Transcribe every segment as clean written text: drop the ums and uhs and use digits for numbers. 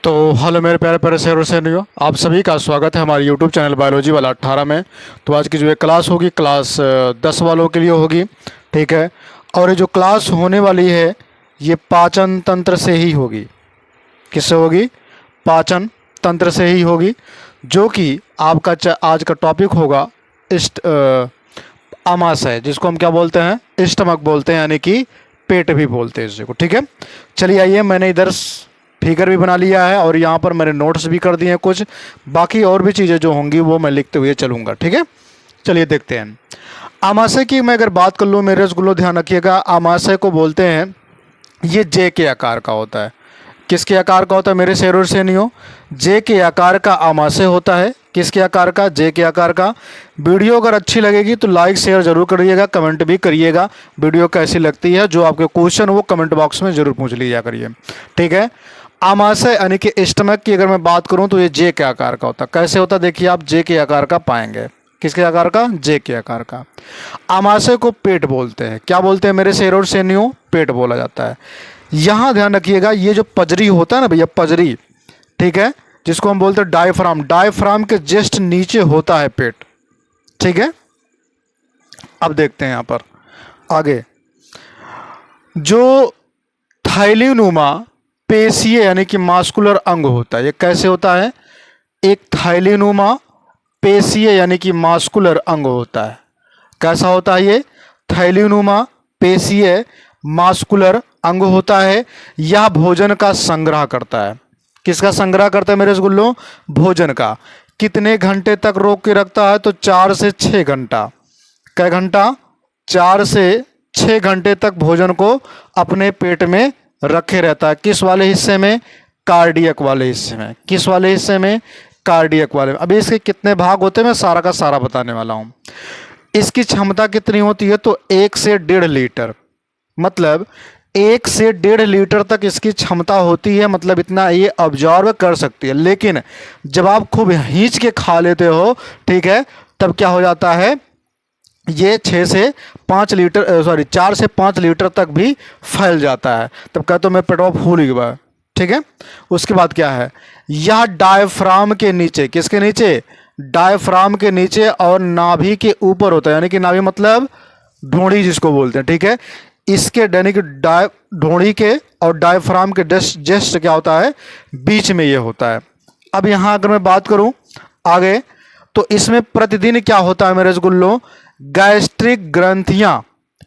तो हेलो मेरे प्यारे प्यारे शेर और शेरनियों, आप सभी का स्वागत है हमारे यूट्यूब चैनल बायोलॉजी वाला 18 में। तो आज की जो ये क्लास होगी क्लास 10 वालों के लिए होगी, ठीक है। और ये जो क्लास होने वाली है ये पाचन तंत्र से ही होगी। किससे होगी? पाचन तंत्र से ही होगी, जो कि आपका आज का टॉपिक होगा आमाशय, जिसको हम क्या बोलते हैं? स्टमक बोलते हैं, यानी कि पेट भी बोलते हैं इसको, ठीक है। चलिए आइए, मैंने इधर फिगर भी बना लिया है और यहाँ पर मैंने नोट्स भी कर दिए हैं कुछ। बाकी और भी चीज़ें जो होंगी वो मैं लिखते हुए चलूँगा, ठीक है। चलिए देखते हैं। आमाशय की मैं अगर बात कर लूँ मेरे रसगुल्लो, ध्यान रखिएगा, आमाशय को बोलते हैं, ये जे के आकार का होता है। किसके आकार का होता है मेरे शेर और शेरनियों? जे के आकार का आमाशय होता है। किसके आकार का? जे के आकार का। वीडियो अगर अच्छी लगेगी तो लाइक शेयर जरूर करिएगा, कमेंट भी करिएगा वीडियो कैसी लगती है। जो आपके क्वेश्चन वो कमेंट बॉक्स में जरूर पूछ लीजिए करिए, ठीक है। आमाशय यानी कि स्टमक की अगर मैं बात करूं तो ये जे के आकार का होता है। कैसे होता है देखिए, आप जे के आकार का पाएंगे। किसके आकार का? जे के आकार का। आमाशय को पेट बोलते हैं। क्या बोलते हैं मेरे शेर और शेरनियों? पेट बोला जाता है। यहां ध्यान रखिएगा, ये जो पजरी होता है ना भैया, पजरी, ठीक है, जिसको हम बोलते हैं डायफ्राम, डायफ्राम के जस्ट नीचे होता है पेट, ठीक है। अब देखते हैं यहां पर आगे, जो थाइलीनुमा पेशीय यानी कि मास्कुलर अंग होता है, ये कैसे होता है? एक थाइलीनुमा पेशीय यानी कि मास्कुलर अंग होता है। कैसा होता है ये? थाइलीनुमा पेशीय मास्कुलर अंग होता है। यह भोजन का संग्रह करता है। किसका संग्रह करता है मेरे रसगुल्लों? भोजन का। कितने घंटे तक रोक के रखता है? तो 4 से 6 घंटा। कै घंटा? 4 से 6 घंटे तक भोजन को अपने पेट में रखे रहता है। किस वाले हिस्से में? कार्डियक वाले हिस्से में। किस वाले हिस्से में? कार्डियक वाले में। अभी इसके कितने भाग होते हैं मैं सारा का सारा बताने वाला हूं। इसकी क्षमता कितनी होती है? तो 1 से 1.5 लीटर, मतलब 1 से 1.5 लीटर तक इसकी क्षमता होती है, मतलब इतना ये ऑब्जॉर्व कर सकती है। लेकिन जब आप खूब खींच के खा लेते हो, ठीक है, तब क्या हो जाता है, ये 6 से 5 लीटर 4 से 5 लीटर तक भी फैल जाता है। तब कहते मैं पेटवा फूल गया, ठीक है। उसके बाद क्या है, यह डायफ्राम के नीचे, किसके नीचे? डायफ्राम के नीचे और नाभि के ऊपर होता है, यानी कि नाभि मतलब ढोड़ी जिसको बोलते हैं, ठीक है। इसके यानी कि ढोड़ी के और डायफ्राम के जस्ट क्या होता है, बीच में ये होता है। अब यहां अगर मैं बात करूं आगे, तो इसमें प्रतिदिन क्या होता है मेरे रसगुल्लों? गैस्ट्रिक ग्रंथियां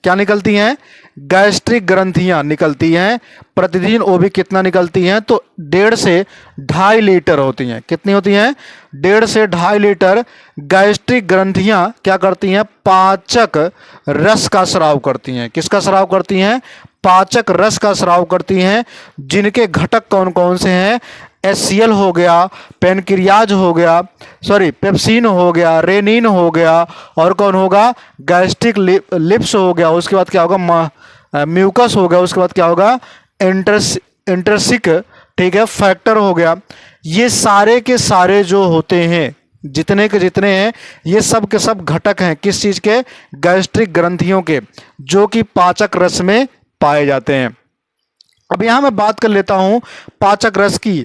क्या निकलती हैं? गैस्ट्रिक ग्रंथियां निकलती हैं प्रतिदिन। वो भी कितना निकलती हैं? तो 1.5 से 2.5 लीटर होती हैं। कितनी होती हैं? 1.5 से 2.5 लीटर गैस्ट्रिक ग्रंथियां क्या करती हैं? पाचक रस का स्राव करती हैं। किसका स्राव करती हैं? पाचक रस का स्राव करती हैं। जिनके घटक कौन कौन से हैं? HCl हो गया, पेनक्रियाज हो गया, पेप्सिन हो गया, रेनिन हो गया, और कौन होगा? गैस्ट्रिक लिप्स हो गया। उसके बाद क्या होगा? म्यूकस हो गया। उसके बाद क्या होगा? इंटरसिक, ठीक है, फैक्टर हो गया। ये सारे के सारे जो होते हैं, जितने के जितने हैं, ये सब के सब घटक हैं। किस चीज के? गैस्ट्रिक ग्रंथियों के, जो कि पाचक रस में पाए जाते हैं। अब यहां मैं बात कर लेता हूं पाचक रस की,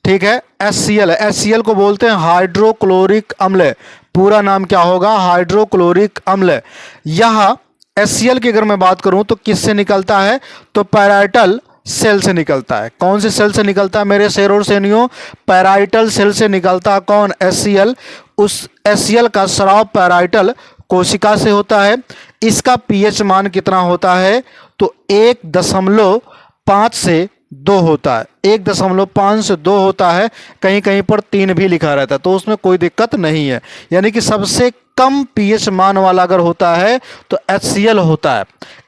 ठीक है। HCl को बोलते हैं हाइड्रोक्लोरिक अम्ल। पूरा नाम क्या होगा? हाइड्रोक्लोरिक अम्ल। यह HCl की अगर मैं बात करूं तो किससे निकलता है? तो पैराइटल सेल से निकलता है। कौन से सेल से निकलता है मेरे शेर और शेरनियों? पैराइटल सेल से निकलता है। कौन? HCl। उस HCl का स्राव पैराइटल कोशिका से होता है। इसका pH मान कितना होता है? तो 1.5 से 2 होता है। 1.5 से 2 होता है। कहीं कहीं पर 3 भी लिखा रहता है, तो उसमें कोई दिक्कत नहीं है। यानी कि सबसे कम pH मान वाला अगर होता है तो HCl होता है।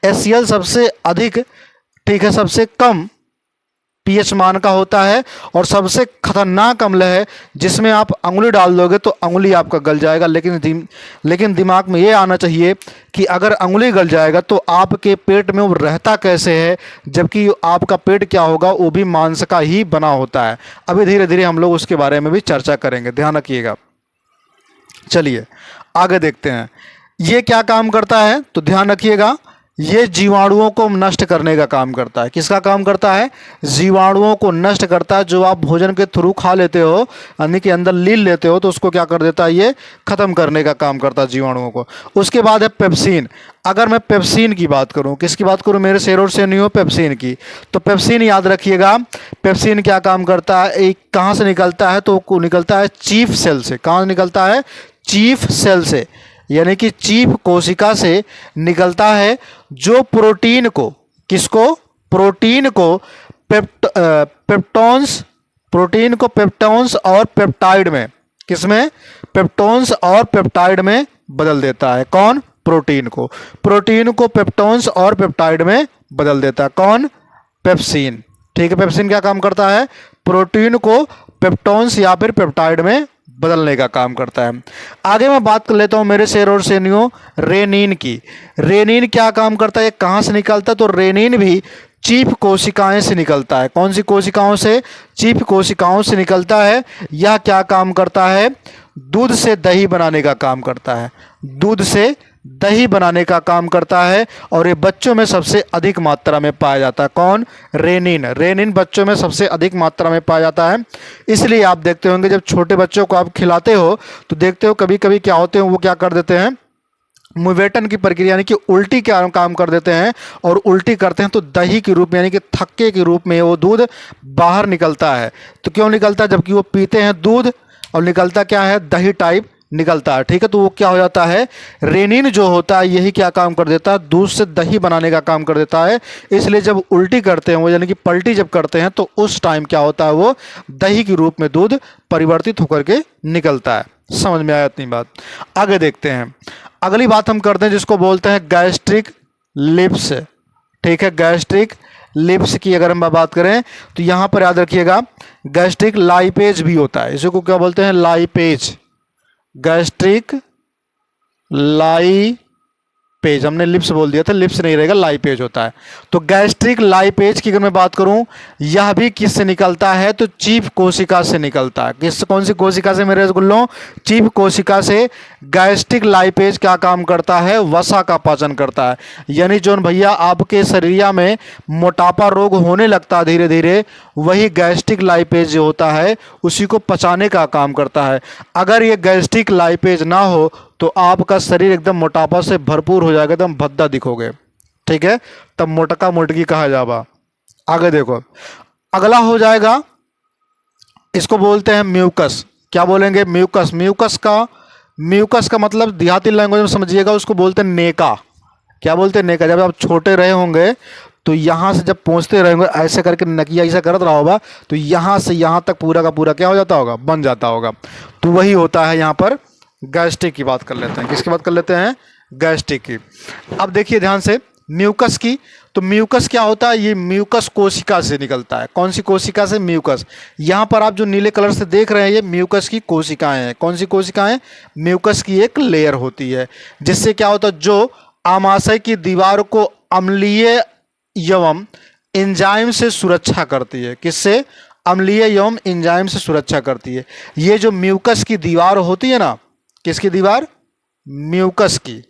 HCl सबसे अधिक, ठीक है, सबसे कम pH मान का होता है और सबसे खतरनाक अम्ल है। जिसमें आप अंगुली डाल दोगे तो अंगुली आपका गल जाएगा। लेकिन दिमाग में ये आना चाहिए कि अगर अंगुली गल जाएगा तो आपके पेट में वो रहता कैसे है, जबकि आपका पेट क्या होगा, वो भी मांस का ही बना होता है। अभी धीरे धीरे हम लोग उसके बारे में भी चर्चा करेंगे, ध्यान रखिएगा। चलिए आगे देखते हैं, ये क्या काम करता है, तो ध्यान रखिएगा, ये जीवाणुओं को नष्ट करने का काम करता है। किसका काम करता है? जीवाणुओं को नष्ट करता है। जो आप भोजन के थ्रू खा लेते हो, यानी कि अंदर लील लेते हो, तो उसको क्या कर देता है? ये खत्म करने का काम करता है जीवाणुओं को। उसके बाद है पेप्सिन। अगर मैं पेप्सिन की बात करूं, किसकी बात करूं? मेरे शेरों से नहीं हो, पेप्सिन की। तो पेप्सिन याद रखिएगा, पेप्सिन क्या काम करता है? एक कहाँ से निकलता है? तो निकलता है चीफ सेल से। कहाँ से निकलता है? चीफ सेल से, यानी कि चीफ कोशिका से निकलता है, जो प्रोटीन को, किसको? प्रोटीन को पेप्टोन्स, प्रोटीन को पेप्टोन्स और पेप्टाइड में, किसमें? पेप्टोन्स और पेप्टाइड में बदल देता है। कौन? प्रोटीन को। प्रोटीन को पेप्टोन्स और पेप्टाइड में बदल देता है। कौन? पेप्सिन। ठीक है, पेप्सिन क्या काम करता है? प्रोटीन को पेप्टोन्स या फिर पेप्टाइड में बदलने का काम करता है। आगे मैं बात कर लेता हूं मेरे शेर और शेरनियों, रेनिन की। रेनिन क्या काम करता है? कहां से निकलता है? तो रेनिन भी चीफ कोशिकाएं से निकलता है। कौन सी कोशिकाओं से? चीफ कोशिकाओं से निकलता है। यह क्या काम करता है? दूध से दही बनाने का काम करता है। दूध से दही बनाने का काम करता है, और ये बच्चों में सबसे अधिक मात्रा में पाया जाता है। कौन? रेनिन। रेनिन बच्चों में सबसे अधिक मात्रा में पाया जाता है। इसलिए आप देखते होंगे जब छोटे बच्चों को आप खिलाते हो तो देखते हो कभी कभी क्या होते हैं, वो क्या कर देते हैं? मुवेटन की प्रक्रिया, यानी कि उल्टी क्या काम कर देते हैं, और उल्टी करते हैं तो दही के रूप में, यानी कि थक्के के रूप में वो दूध बाहर निकलता है। तो क्यों निकलता है? जबकि वो पीते हैं दूध, और निकलता क्या है? दही टाइप निकलता है। ठीक है, तो वो क्या हो जाता है? रेनिन जो होता है यही क्या काम कर देता है? दूध से दही बनाने का काम कर देता है। इसलिए जब उल्टी करते हैं वो, यानी कि पलटी जब करते हैं, तो उस टाइम क्या होता है? वो दही के रूप में दूध परिवर्तित होकर के निकलता है। समझ में आया इतनी बात? आगे देखते हैं। अगली बात हम करते हैं जिसको बोलते हैं गैस्ट्रिक लिप्स। ठीक है, गैस्ट्रिक लिप्स की अगर हम बात करें तो यहां पर याद रखिएगा गैस्ट्रिक लाइपेज भी होता है। इसको क्या बोलते हैं? लाइपेज। गैस्ट्रिक लाइपेज, हमने लिप्स बोल दिया था, लिप्स नहीं रहेगा, लाइपेज होता है। तो गैस्ट्रिक लाइपेज की अगर मैं बात करूं, यह भी किससे निकलता है? तो चीफ कोशिका से निकलता है। किस, कौन सी कोशिका से मेरे रसगुल्लों? चीफ कोशिका से। गैस्ट्रिक लाइपेज क्या काम करता है? वसा का पाचन करता है। यानी जो भैया आपके शरीर में मोटापा रोग होने लगता है धीरे धीरे, वही गैस्ट्रिक लाइपेज जो होता है उसी को पचाने का काम करता है। अगर ये गैस्ट्रिक लाइपेज ना हो तो आपका शरीर एकदम मोटापा से भरपूर हो जाएगा, एकदम भद्दा दिखोगे। ठीक है, तब मोटका मोटकी कहा जावा। आगे देखो, अगला हो जाएगा, इसको बोलते हैं म्यूकस। क्या बोलेंगे? म्यूकस। म्यूकस का मतलब देहाती लैंग्वेज में समझिएगा, उसको बोलते हैं नेका। क्या बोलते हैं? नेका। जब आप छोटे रहे होंगे तो यहाँ से जब पहुँचते रहेंगे ऐसे करके नकिया ऐसा करत रहा होगा, तो यहाँ से यहाँ तक पूरा का पूरा क्या हो जाता होगा? बन जाता होगा। तो वही होता है यहाँ पर। गैस्ट्रिक की बात कर लेते हैं। किसकी बात कर लेते हैं? गैस्ट्रिक की। अब देखिए ध्यान से म्यूकस की। तो म्यूकस क्या होता है? ये म्यूकस कोशिका से निकलता है। कौन सी कोशिका से? म्यूकस। यहाँ पर आप जो नीले कलर से देख रहे हैं ये म्यूकस की कोशिकाएं हैं। कौन सी कोशिकाएं? म्यूकस की एक लेयर होती है, जिससे क्या होता है? जो आमाशय की दीवार को अम्लीय एवं एंजाइम से सुरक्षा करती है। किससे? अम्लीय एवं एंजाइम से सुरक्षा करती है। ये जो म्यूकस की दीवार होती है ना, किसकी दीवार? म्यूकस की।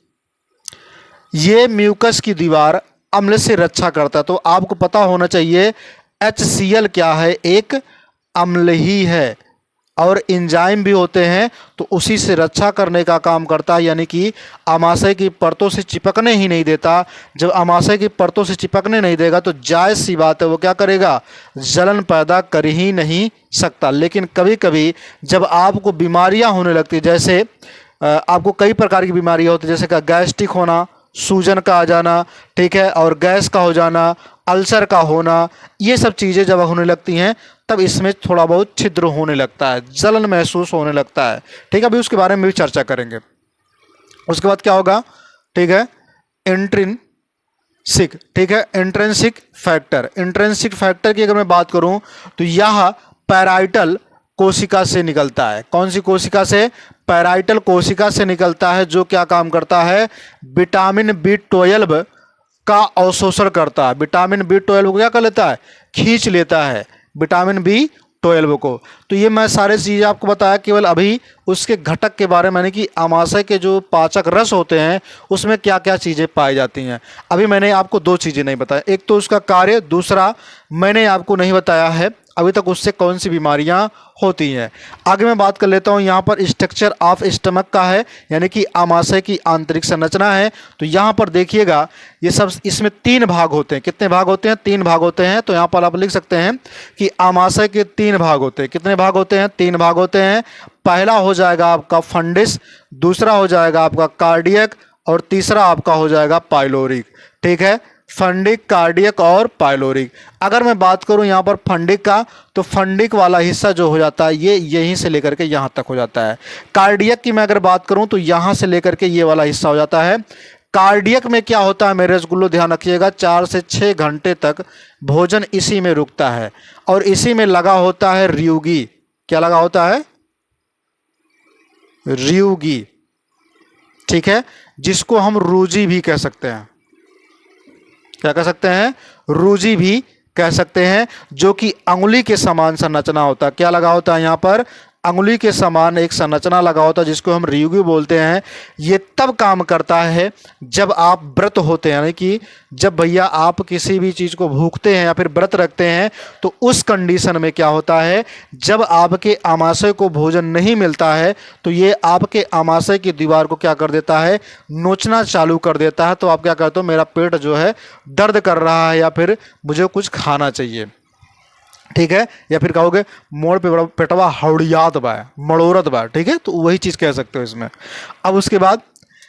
ये म्यूकस की दीवार अम्ल से रक्षा करता है। तो आपको पता होना चाहिए HCl क्या है? एक अम्ल ही है, और एंजाइम भी होते हैं, तो उसी से रक्षा करने का काम करता है। यानी कि आमाशय की परतों से चिपकने ही नहीं देता। जब आमाशय की परतों से चिपकने नहीं देगा तो जायज़ सी बात है वो क्या करेगा? जलन पैदा कर ही नहीं सकता। लेकिन कभी कभी जब आपको बीमारियां होने लगती, जैसे आपको कई प्रकार की बीमारियां होती है, जैसे कि गैस्ट्रिक होना, सूजन का आ जाना, ठीक है, और गैस का हो जाना, अल्सर का होना, ये सब चीज़ें जब होने लगती हैं तब इसमें थोड़ा बहुत छिद्र होने लगता है, जलन महसूस होने लगता है। ठीक है, अभी उसके बारे में भी चर्चा करेंगे। उसके बाद क्या होगा? ठीक है, इंट्रिंसिक। ठीक है, इंट्रिंसिक फैक्टर। इंट्रिंसिक फैक्टर की अगर मैं बात करूं तो यह पैराइटल कोशिका से निकलता है। कौन सी कोशिका से? पैराइटल कोशिका से निकलता है, जो क्या काम करता है? विटामिन B12 का अवशोषण करता है। विटामिन B12 को क्या कर लेता है? खींच लेता है। विटामिन B12 12 को। तो ये मैं सारे चीज़ें आपको बताया केवल अभी उसके घटक के बारे में, यानी कि आमाशय के जो पाचक रस होते हैं उसमें क्या क्या चीज़ें पाई जाती हैं। अभी मैंने आपको दो चीज़ें नहीं बताया, एक तो उसका कार्य, दूसरा मैंने आपको नहीं बताया है अभी तक उससे कौन सी बीमारियां होती हैं। आगे मैं बात कर लेता हूं, यहाँ पर स्ट्रक्चर ऑफ स्टमक का है, यानी कि आमाशय की आंतरिक संरचना है। तो यहाँ पर देखिएगा ये सब, इसमें 3 भाग होते हैं। कितने भाग होते हैं? 3 भाग होते हैं। तो यहाँ पर आप लिख सकते हैं कि आमाशय के 3 भाग होते हैं। कितने भाग होते हैं? 3 भाग होते हैं। पहला हो जाएगा आपका फंडिस, दूसरा हो जाएगा आपका कार्डियक, और तीसरा आपका हो जाएगा पाइलोरिक। ठीक है, फंडिक, कार्डियक और पाइलोरिक। अगर मैं बात करूं यहां पर फंडिक का, तो फंडिक वाला हिस्सा जो हो जाता है ये यहीं से लेकर के यहां तक हो जाता है। कार्डियक की मैं अगर बात करूं तो यहां से लेकर के ये वाला हिस्सा हो जाता है। कार्डियक में क्या होता है मेरे रसगुल्लो, ध्यान रखिएगा, 4 से 6 घंटे तक भोजन इसी में रुकता है, और इसी में लगा होता है रियुगी। क्या लगा होता है? रियुगी। ठीक है, जिसको हम रूजी भी कह सकते हैं। क्या कह सकते हैं? रूजी भी कह सकते हैं, जो कि अंगुली के समान संरचना होता है। क्या लगा होता है यहाँ पर? अंगुली के समान एक संरचना लगा होता है, जिसको हम रियुगी बोलते हैं। ये तब काम करता है जब आप व्रत होते हैं, यानी कि जब भैया आप किसी भी चीज़ को भूखते हैं या फिर व्रत रखते हैं, तो उस कंडीशन में क्या होता है, जब आपके आमाशय को भोजन नहीं मिलता है तो ये आपके आमाशय की दीवार को क्या कर देता है? नोचना चालू कर देता है। तो आप क्या कहते हो, मेरा पेट जो है दर्द कर रहा है, या फिर मुझे कुछ खाना चाहिए। ठीक है, या फिर कहोगे मोड़ पे पेटवा हौड़ियात बा, मड़ोरत बा। ठीक है, तो वही चीज़ कह सकते हो इसमें। अब उसके बाद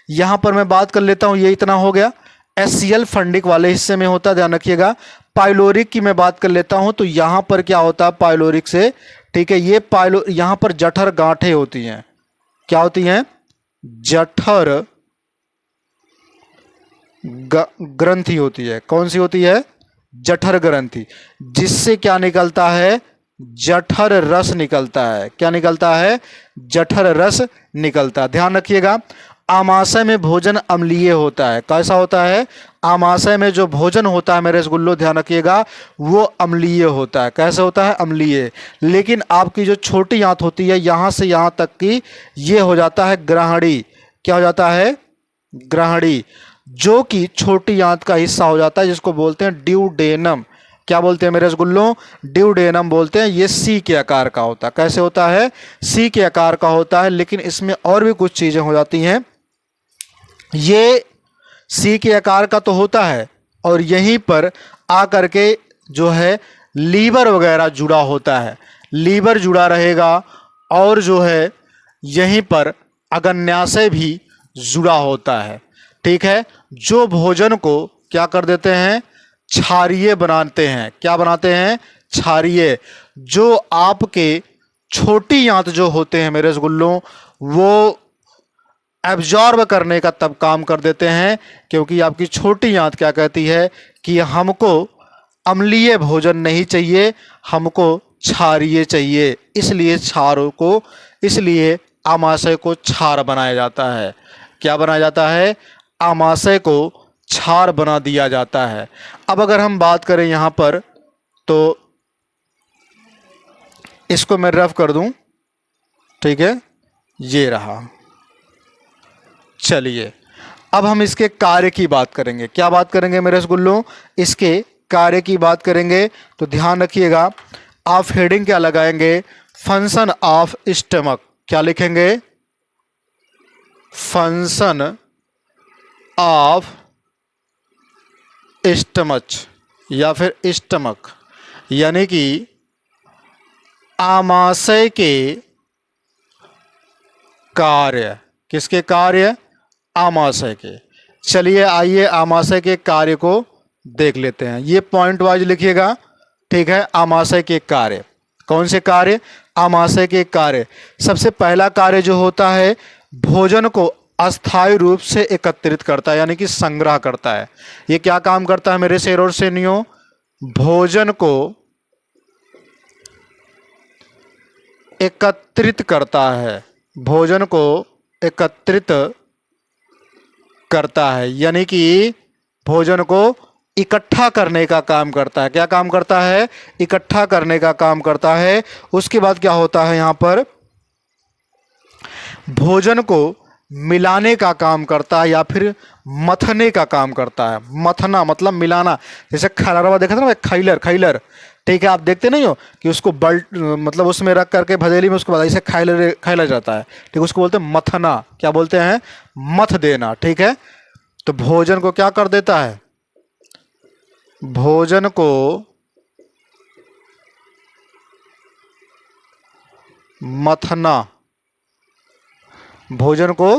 यहाँ पर मैं बात कर लेता हूँ, ये इतना हो गया। एससीएल फंडिक वाले हिस्से में होता है, ध्यान रखिएगा। पाइलोरिक की मैं बात कर लेता हूँ, तो यहाँ पर क्या होता है पाइलोरिक से? ठीक है, ये यहाँ पर जठर गांठें होती हैं। क्या होती हैं? जठर ग्रंथि होती है। कौन सी होती है? जठर ग्रंथि, जिससे क्या निकलता है? जठर रस निकलता है। क्या निकलता है? जठर रस निकलता है। ध्यान रखिएगा, आमाशय में भोजन अम्लीय होता है। कैसा होता है? आमाशय में जो भोजन होता है मेरे रसगुल्लो, ध्यान रखिएगा, वो अम्लीय होता है। कैसे होता है? अम्लीय। लेकिन आपकी जो छोटी आंत होती है, यहाँ से यहाँ तक की, ये हो जाता है ग्रहणी। क्या हो जाता है? ग्रहणी, जो कि छोटी आंत का हिस्सा हो जाता है, जिसको बोलते हैं ड्यूडेनम। क्या बोलते हैं मेरे रसगुल्लो? ड्यूडेनम बोलते हैं। ये सी के आकार का होता है। कैसे होता है? सी के आकार का होता है। लेकिन इसमें और भी कुछ चीजें हो जाती हैं। ये सी के आकार का तो होता है, और यहीं पर आकर के जो है लीवर वगैरह जुड़ा होता है। लीवर जुड़ा रहेगा, और जो है यहीं पर अग्न्याशय भी जुड़ा होता है। ठीक है, जो भोजन को क्या कर देते हैं? क्षारीय बनाते हैं। क्या बनाते हैं? क्षारीय। जो आपके छोटी आंत जो होते हैं मेरे रसगुल्लों, वो एब्जॉर्ब करने का तब काम कर देते हैं, क्योंकि आपकी छोटी आंत क्या कहती है कि हमको अम्लीय भोजन नहीं चाहिए, हमको क्षारीय चाहिए। इसलिए क्षारों को, इसलिए आमाशय को क्षार बनाया जाता है। क्या बनाया जाता है? आमाशय को क्षार बना दिया जाता है। अब अगर हम बात करें यहाँ पर, तो इसको मैं रफ कर दूं। ठीक है, ये रहा। चलिए, अब हम इसके कार्य की बात करेंगे। क्या बात करेंगे मेरे रसगुल्लों? इसके कार्य की बात करेंगे। तो ध्यान रखिएगा, आप हेडिंग क्या लगाएंगे? Function of stomach. क्या लिखेंगे? फंक्शन ऑफ स्टमक, या फिर स्टमक, यानी कि आमाशय के कार्य। किसके कार्य? आमाशय के। चलिए आइए आमाशय के कार्य को देख लेते हैं। ये पॉइंट वाइज लिखिएगा। ठीक है, आमाशय के कार्य। कौन से कार्य? आमाशय के कार्य। सबसे पहला कार्य जो होता है, भोजन को अस्थायी रूप से एकत्रित करता है, यानी कि संग्रह करता है। ये क्या काम करता है मेरे शेर और शेरनियों? भोजन को एकत्रित करता है। भोजन को एकत्रित करता है, यानी कि भोजन को इकट्ठा करने का काम करता है। क्या काम करता है? इकट्ठा करने का काम करता है। उसके बाद क्या होता है यहाँ पर? भोजन को मिलाने का काम करता है या फिर मथने का काम करता है। मथना मतलब मिलाना। जैसे खैलरवा देखा था ना, खैलर खैलर, ठीक है, आप देखते नहीं हो कि उसको बल्ट मतलब उसमें रख करके भदेली में उसको बाद इसे खैलर खैला जाता है, ठीक, उसको बोलते हैं मथना। क्या बोलते हैं? मथ देना, ठीक है। तो भोजन को क्या कर देता है? भोजन को मथना, भोजन को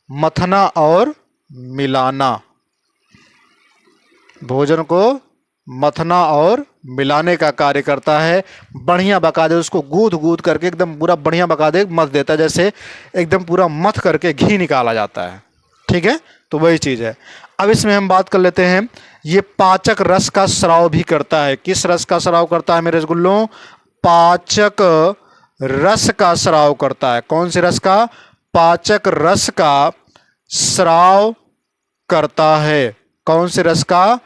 मथना और मिलाना, भोजन को मथना और मिलाने का कार्य करता है। बढ़िया बकायदे उसको गूंद गूंद करके एकदम पूरा बढ़िया बकायदे मथ देता है, जैसे एकदम पूरा मथ करके घी निकाला जाता है, ठीक है। तो वही चीज़ है। अब इसमें हम बात कर लेते हैं, ये पाचक रस का स्राव भी करता है। किस रस का स्राव करता है मेरे रसगुल्लों? पाचक रस का स्राव करता है। कौन से रस का? पाचक रस का स्राव करता है। कौन से रस का?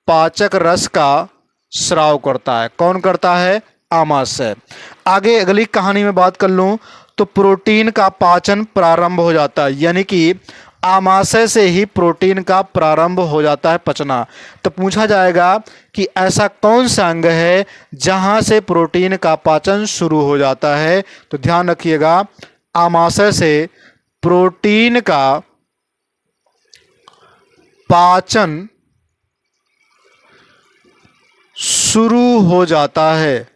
पाचक रस का स्राव करता है। कौन करता है? आमाशय। आगे अगली कहानी में बात कर लूं तो प्रोटीन का पाचन प्रारंभ हो जाता है, यानी कि आमाशय से ही प्रोटीन का प्रारंभ हो जाता है पचना। तो पूछा जाएगा कि ऐसा कौन सा अंग है जहां से प्रोटीन का पाचन शुरू हो जाता है? तो ध्यान रखिएगा, आमाशय से प्रोटीन का पाचन शुरू हो जाता है।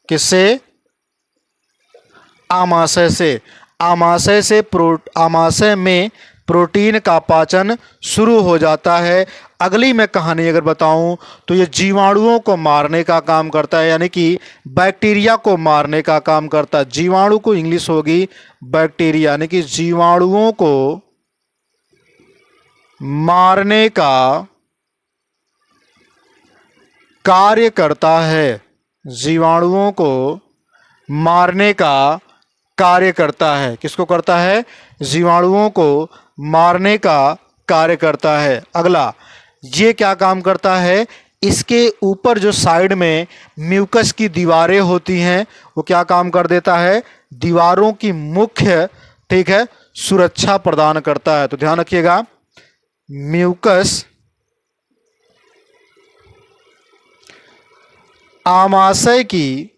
किससे? आमाशय से। आमाशय से आमाशय में प्रोटीन का पाचन शुरू हो जाता है। अगली मैं कहानी अगर बताऊं तो ये जीवाणुओं को मारने का काम करता है, यानी कि बैक्टीरिया को मारने का काम करता है। जीवाणु को इंग्लिश होगी बैक्टीरिया, यानी कि जीवाणुओं को मारने का कार्य करता है। जीवाणुओं को मारने का कार्य करता है। किसको करता है? जीवाणुओं को मारने का कार्य करता है। अगला, ये क्या काम करता है? इसके ऊपर जो साइड में म्यूकस की दीवारें होती हैं, वो क्या काम कर देता है? दीवारों की मुख्य, ठीक है, सुरक्षा प्रदान करता है। तो ध्यान रखिएगा, म्यूकस आमाशय की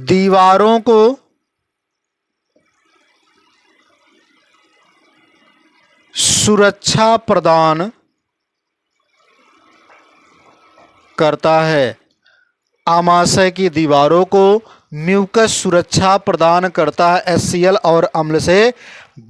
दीवारों को सुरक्षा प्रदान करता है। आमाशय की दीवारों को म्यूकस सुरक्षा प्रदान करता है, HCl और अम्ल से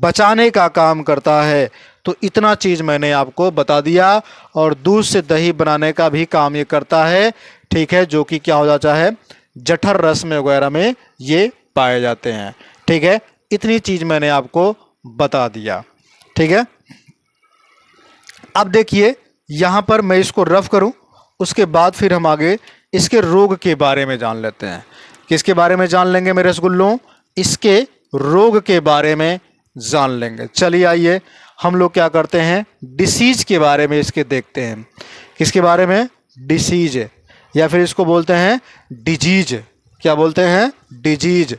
बचाने का काम करता है। तो इतना चीज़ मैंने आपको बता दिया। और दूध से दही बनाने का भी काम ये करता है, ठीक है, जो कि क्या हो जाता है? जठर रस में वगैरह में ये पाए जाते हैं, ठीक है। इतनी चीज़ मैंने आपको बता दिया, ठीक है। अब देखिए यहाँ पर मैं इसको रफ करूँ, उसके बाद फिर हम आगे इसके रोग के बारे में जान लेते हैं। किसके बारे में जान लेंगे मेरे रसगुल्लों? इसके रोग के बारे में जान लेंगे। चलिए आइए हम लोग क्या करते हैं, डिसीज के बारे में इसके देखते हैं। किसके बारे में? डिसीज, या फिर इसको बोलते हैं डिजीज। क्या बोलते हैं? डिजीज।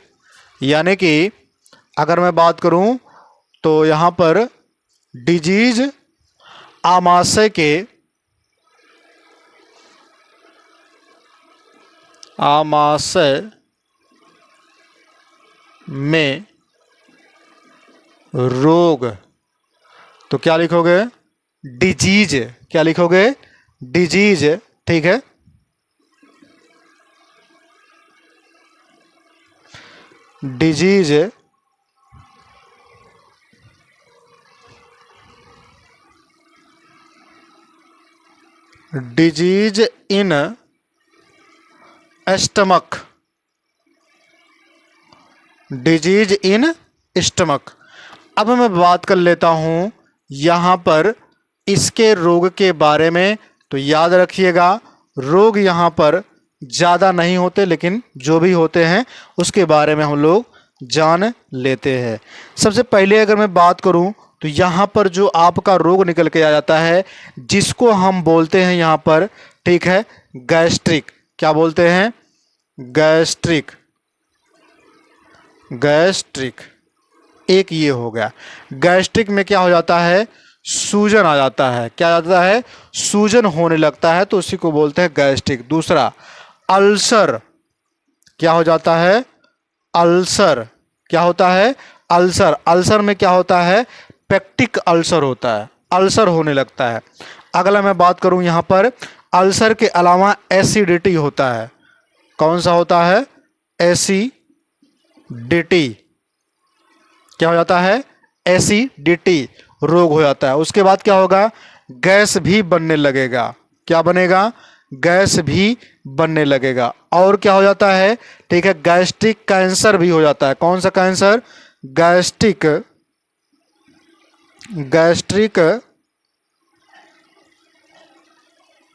यानी कि अगर मैं बात करूं तो यहाँ पर डिजीज आमाशय के में रोग, तो क्या लिखोगे? डिजीज। क्या लिखोगे? डिजीज, ठीक है। Disease disease in stomach, disease in stomach. अब मैं बात कर लेता हूं यहां पर इसके रोग के बारे में। तो याद रखिएगा, रोग यहां पर ज़्यादा नहीं होते, लेकिन जो भी होते हैं उसके बारे में हम लोग जान लेते हैं। सबसे पहले अगर मैं बात करूं तो यहाँ पर जो आपका रोग निकल के आ जाता है, जिसको हम बोलते हैं यहाँ पर, ठीक है, गैस्ट्रिक। क्या बोलते हैं? गैस्ट्रिक। गैस्ट्रिक एक ये हो गया। गैस्ट्रिक में क्या हो जाता है? सूजन आ जाता है। क्या आ जाता है? सूजन होने लगता है, तो उसी को बोलते हैं गैस्ट्रिक। दूसरा, अल्सर। क्या हो जाता है? अल्सर। क्या होता है? अल्सर। अल्सर में क्या होता है? पेक्टिक अल्सर होता है, अल्सर होने लगता है। अगला मैं बात करूं यहाँ पर, अल्सर के अलावा एसिडिटी होता है। कौन सा होता है? एसिडिटी। क्या हो जाता है? एसिडिटी रोग हो जाता है। उसके बाद क्या होगा? गैस भी बनने लगेगा। क्या बनेगा? गैस भी बनने लगेगा। और क्या हो जाता है? ठीक है, गैस्ट्रिक कैंसर भी हो जाता है। कौन सा कैंसर? Gastric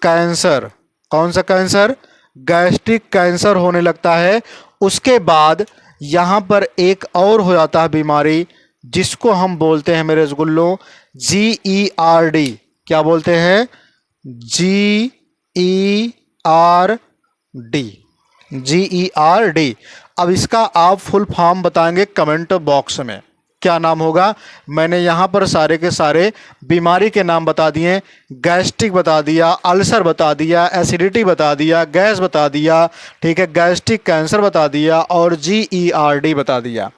cancer. कौन सा कैंसर? गैस्ट्रिक कैंसर होने लगता है। उसके बाद यहाँ पर एक और हो जाता है बीमारी, जिसको हम बोलते हैं मेरे रसगुल्लों, GERD। क्या बोलते हैं? GERD। GERD। अब इसका आप फुल फॉर्म बताएंगे कमेंट बॉक्स में, क्या नाम होगा। मैंने यहाँ पर सारे के सारे बीमारी के नाम बता दिए। गैस्ट्रिक बता दिया, अल्सर बता दिया, एसिडिटी बता दिया, गैस बता दिया, ठीक है, गैस्ट्रिक कैंसर बता दिया और GERD बता दिया।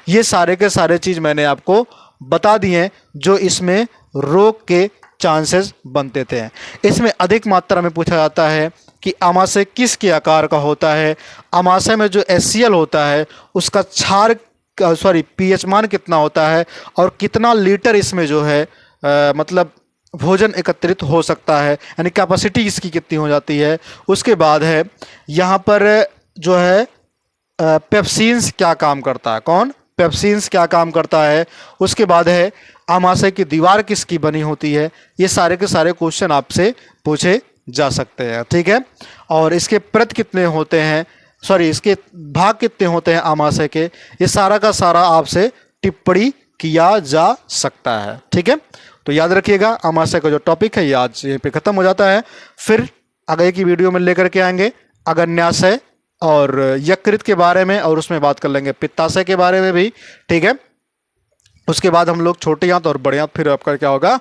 ये सारे के सारे चीज़ मैंने आपको बता दिए जो इसमें रोग के चांसेस बनते थे। इसमें अधिक मात्रा में पूछा जाता है कि आमाशय किसके आकार का होता है। आमाशय में जो HCl होता है उसका क्षार pH मान कितना होता है और कितना लीटर इसमें जो है मतलब भोजन एकत्रित हो सकता है, यानी कैपेसिटी इसकी कितनी हो जाती है। उसके बाद है यहाँ पर जो है पेप्सिन्स क्या काम करता है। कौन? पेप्सिन्स क्या काम करता है। उसके बाद है आमाशय की दीवार किसकी बनी होती है। ये सारे के सारे क्वेश्चन आपसे पूछे जा सकते हैं, ठीक है। और इसके प्रत कितने होते हैं, इसके भाग कितने होते हैं आमाशय के, ये सारा का सारा आपसे टिप्पणी किया जा सकता है, ठीक है। तो याद रखिएगा, आमाशय का जो टॉपिक है ये आज यहीं पे ख़त्म हो जाता है। फिर आगे की वीडियो में लेकर के आएंगे अग्न्याशय और यकृत के बारे में, और उसमें बात कर लेंगे पित्ताशय के बारे में भी, ठीक है। उसके बाद हम लोग छोटे आंत और बड़े आंत, फिर आपका क्या होगा,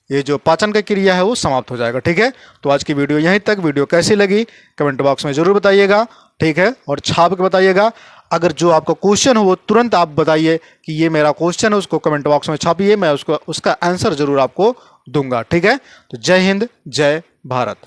ये जो पाचन का क्रिया है वो समाप्त हो जाएगा, ठीक है। तो आज की वीडियो यहीं तक। वीडियो कैसी लगी कमेंट बॉक्स में ज़रूर बताइएगा, ठीक है, और छाप के बताइएगा। अगर जो आपका क्वेश्चन हो वो तुरंत आप बताइए कि ये मेरा क्वेश्चन है, उसको कमेंट बॉक्स में छापिए, मैं उसका आंसर ज़रूर आपको दूंगा, ठीक है। तो जय हिंद, जय भारत।